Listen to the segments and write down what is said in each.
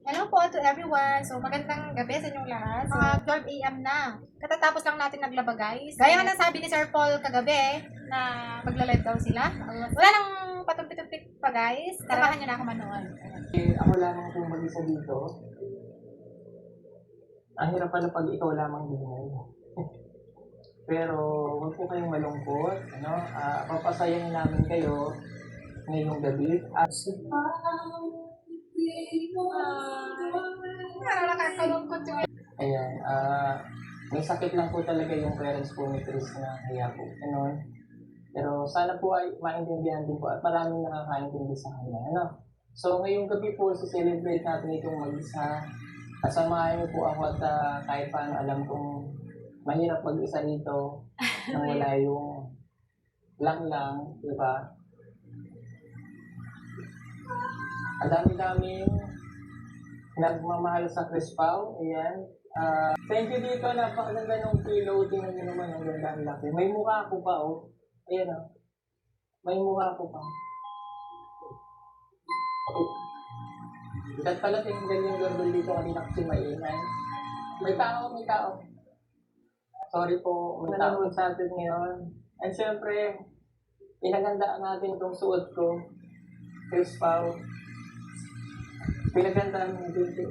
Hello po to everyone. So, magandang gabi sa inyong lahat. So, 12 a.m. na. Katatapos lang natin naglaba, guys. Gaya nga ng sabi ni Sir Paul kagabi na magla-live daw sila. Wala nang patumpik-tumpik pa, guys. Samahan nyo na ako manood. Ako lamang po mag-isa dito. Ang hirap pala pag ikaw lamang dingay. Pero huwag po kayong malungkot. Papasayahin namin kayo ngayong gabi. At Nakakalungkot yung ayan, may sakit lang po talaga yung parents po ni Chris na kaya po. Ganun. Pero sana po ay maintindihan din po at maraming nakakaintindi sa kanya. So ngayong gabi po, celebrate natin itong mag-isa. Kasamahan niyo po ako at kahit paano alam kong mahirap mag-isa rito nang wala yung lang, di ba? Ang dami-daming nagmamahal sa Chris Pao. Ayan. Thank you dito. Napakaganda ng pillow. Tingnan niyo naman. Ang ganda, ang laki. May mukha ako pa, oh. Ayan, oh. May mukha ako pa. Dahil pala tingnan yung garbel dito kanina kasi maingay. May tao. Sorry po. May tao sa atin ngayon. And syempre, pinagandaan natin itong suot ko. Chris Pao. Pinagandaan natin ito.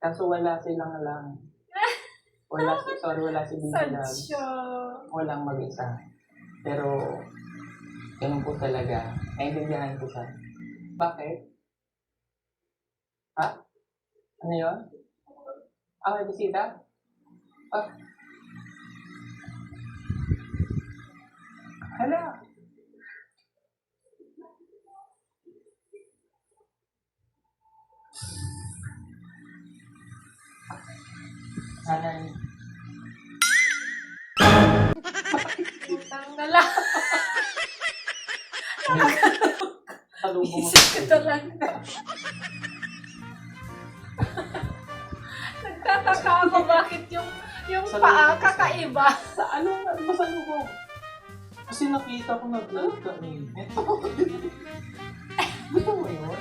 Kaso wala silang lang. Wala si Bibi Labs. Walang mag-isa. Pero, ganun po talaga. Naintindihan ko siya. Bakit? Ha? Ano yun? May bisita? Hala! Sanay. Tanggala. Salubong mo. Isip ko talaga. Nagtataka ako bakit yung paa kakaiba. Sa ano? Masalubong. Kasi nakita ko nag-vlog ka eh. Gusto mo yun?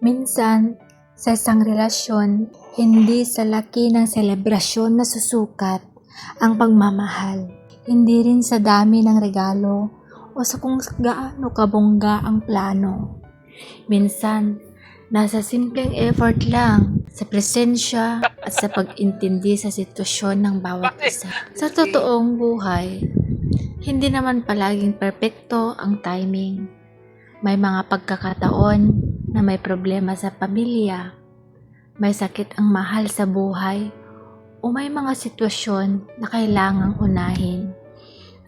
Minsan, sa isang relasyon, hindi sa laki ng selebrasyon na susukat ang pagmamahal. Hindi rin sa dami ng regalo o sa kung gaano kabongga ang plano. Minsan, nasa simpleng effort lang, sa presensya at sa pag-intindi sa sitwasyon ng bawat isa. Sa totoong buhay, hindi naman palaging perpekto ang timing. May mga pagkakataon na may problema sa pamilya, may sakit ang mahal sa buhay, o may mga sitwasyon na kailangang unahin.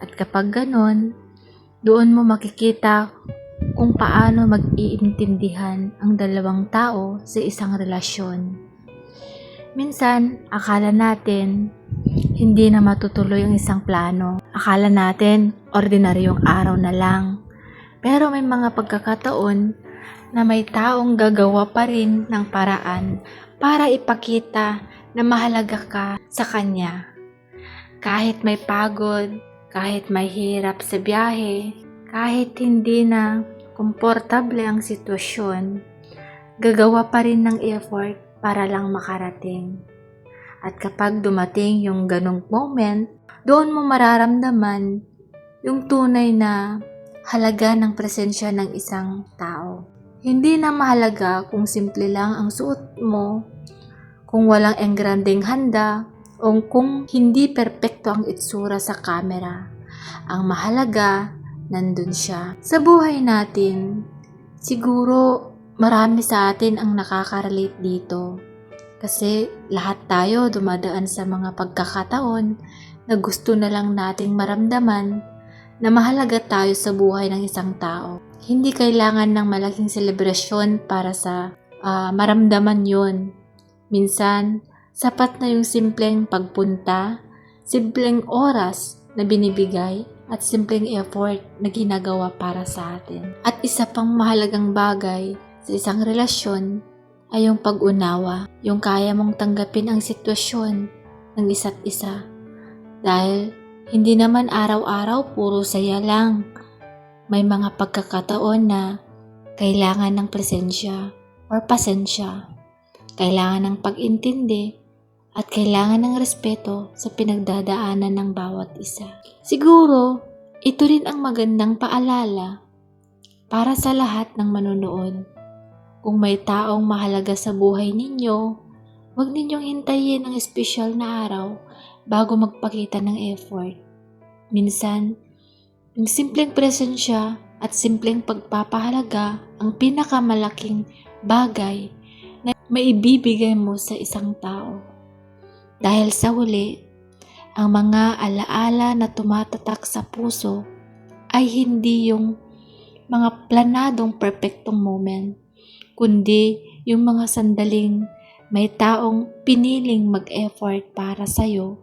At kapag ganon, doon mo makikita kung paano mag-iintindihan ang dalawang tao sa isang relasyon. Minsan, akala natin hindi na matutuloy ang isang plano. Akala natin ordinaryong araw na lang. Pero may mga pagkakataon na may taong gagawa pa rin ng paraan para ipakita na mahalaga ka sa kanya. Kahit may pagod, kahit may hirap sa biyahe, kahit hindi na komportable ang sitwasyon, gagawa pa rin ng effort para lang makarating. At kapag dumating yung ganong moment, doon mo mararamdaman yung tunay na halaga ng presensya ng isang tao. Hindi na mahalaga kung simple lang ang suot mo, kung walang engrandeng handa, o kung hindi perpekto ang itsura sa camera. Ang mahalaga, nandun siya. Sa buhay natin, siguro marami sa atin ang nakaka-relate dito. Kasi lahat tayo dumadaan sa mga pagkakataon na gusto na lang nating maramdaman na mahalaga tayo sa buhay ng isang tao. Hindi kailangan ng malaking selebrasyon para sa maramdaman yon. Minsan, sapat na yung simpleng pagpunta, simpleng oras na binibigay, at simpleng effort na ginagawa para sa atin. At isa pang mahalagang bagay sa isang relasyon ay yung pag-unawa, yung kaya mong tanggapin ang sitwasyon ng isa't isa. Dahil hindi naman araw-araw puro saya lang. May mga pagkakataon na Kailangan ng presensya or pasensya. Kailangan ng pag-intindi at kailangan ng respeto sa pinagdadaanan ng bawat isa. Siguro, ito rin ang magandang paalala para sa lahat ng manonood. Kung may taong mahalaga sa buhay ninyo, huwag ninyong hintayin ang espesyal na araw bago magpakita ng effort. Minsan, yung simpleng presensya at simpleng pagpapahalaga ang pinakamalaking bagay na maibibigay mo sa isang tao. Dahil sa huli, ang mga alaala na tumatatak sa puso ay hindi yung mga planadong perfectong moment, kundi yung mga sandaling may taong piniling mag-effort para sa'yo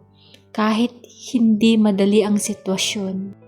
kahit hindi madali ang sitwasyon.